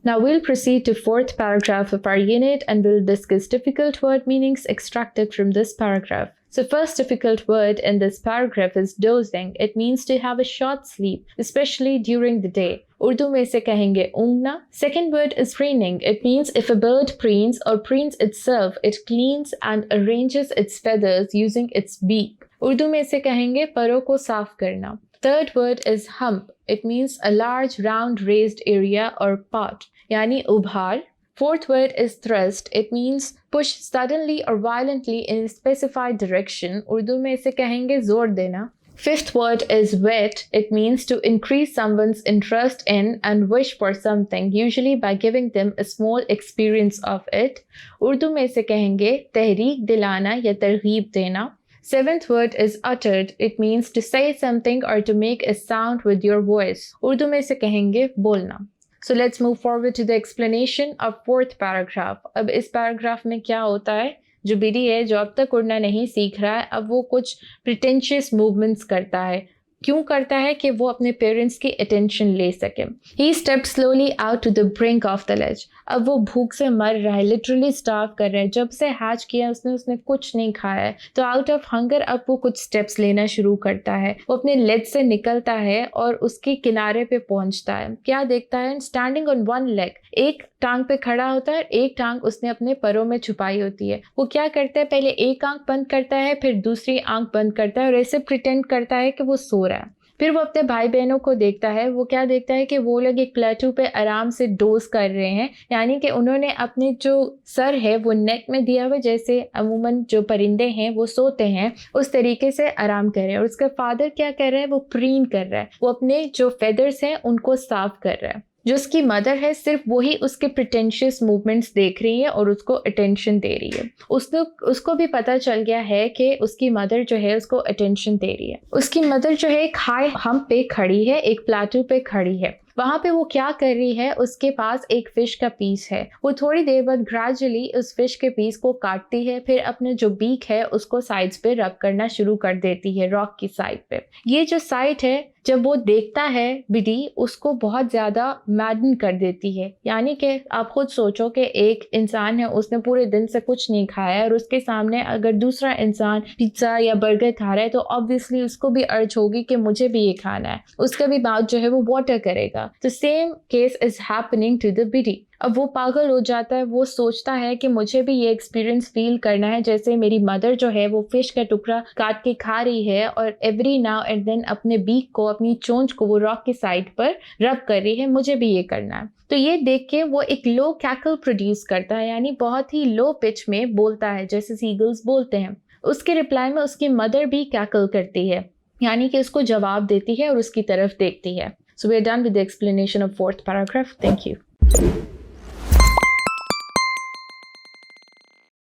Now we'll proceed to fourth paragraph of our unit and we'll discuss difficult word meanings extracted from this paragraph. So first difficult word in this paragraph is dozing. It means to have a short sleep, especially during the day. Urdu में से कहेंगे ऊँघना. Second word is preening. It means if a bird preens or preens itself, it cleans and arranges its feathers using its beak. Urdu में से कहेंगे परों को साफ करना. Third word is hump. It means a large round raised area or pot, यानी उभार. Fourth word is thrust. It means push suddenly or violently in a specified direction. Urdu में इसे कहेंगे जोर देना. Fifth word is whet. It means to increase someone's interest in and wish for something, usually by giving them a small experience of it. Urdu में इसे कहेंगे तहरीक दिलाना या तरगीब देना. Seventh word is uttered. It means to say something or to make a sound with your voice. Urdu में इसे कहेंगे बोलना. So let's move forward to the explanation of fourth paragraph. अब इस paragraph में क्या होता है, जो बिडी है जो अब तक उड़ना नहीं सीख रहा है, अब वो कुछ pretentious movements करता है. क्यों करता है कि वो अपने पेरेंट्स की अटेंशन ले सके. He stepped slowly out to the brink of the ledge. अब वो भूख से मर रहा है, लिटरली स्टार्व कर रहा है. जब से हैच किया उसने कुछ नहीं खाया है, तो आउट ऑफ हंगर अब वो कुछ स्टेप्स लेना शुरू करता है. वो अपने लेज से निकलता है और उसके किनारे पे पहुंचता है. क्या देखता है, स्टैंडिंग ऑन वन लेग, एक टांग पे खड़ा होता है, एक टांग उसने अपने परों में छुपाई होती है. वो क्या करता है, पहले एक आंख बंद करता है, फिर दूसरी आंख बंद करता है और ऐसे प्रिटेंड करता है कि वो सो रहा है. फिर वो अपने भाई बहनों को देखता है. वो क्या देखता है कि वो लोग एक प्लेटू पे आराम से डोज कर रहे हैं, यानी कि उन्होंने अपने जो सर है वो नेक में दिया हुआ, जैसे अमूमन जो परिंदे हैं वो सोते हैं उस तरीके से आराम कर रहे हैं. और उसका फादर क्या कर रहा है, वो प्रीन कर रहा है, वो अपने जो फेदर्स हैं उनको साफ कर रहा है. जो उसकी मदर है सिर्फ वही उसके प्रिटेंशियस मूवमेंट्स देख रही है और उसको अटेंशन दे रही है. उसको भी पता चल गया है कि उसकी मदर जो है उसको अटेंशन दे रही है. उसकी मदर जो है एक हाई हम्प पे खड़ी है, एक प्लेटू पे खड़ी है. वहाँ पे वो क्या कर रही है, उसके पास एक फिश का पीस है. वो थोड़ी देर बाद ग्रेजुअली उस फिश के पीस को काटती है, फिर अपने जो बीक है उसको साइड्स पे रब करना शुरू कर देती है, रॉक की साइड पे. ये जो साइड है जब वो देखता है बिडी, उसको बहुत ज़्यादा मैडन कर देती है. यानी कि आप खुद सोचो कि एक इंसान है, उसने पूरे दिन से कुछ नहीं खाया है और उसके सामने अगर दूसरा इंसान पिज्ज़ा या बर्गर खा रहा है तो ऑब्वियसली उसको भी अर्ज होगी कि मुझे भी ये खाना है. उसका भी माउथ जो है वो वाटर करेगा. तो same case is happening to the body. अब वो पागल हो जाता है. वो सोचता है कि मुझे भी ये एक्सपीरियंस फील करना है जैसे मेरी मदर जो है वो फिश का टुकड़ा काट के खा रही है और एवरी नाउ एंड देन अपने बीक को, अपनी चोंच को वो रॉक की साइड पर रब कर रही है. मुझे भी ये करना है. तो ये देख के वो एक लो कैकल प्रोड्यूस करता है, यानी बहुत ही लो पिच में बोलता है जैसे सीगल्स बोलते हैं. उसके रिप्लाई में उसकी मदर भी कैकल करती है, यानी कि उसको जवाब देती है और उसकी तरफ देखती है. So we are done with the explanation of fourth paragraph. Thank you.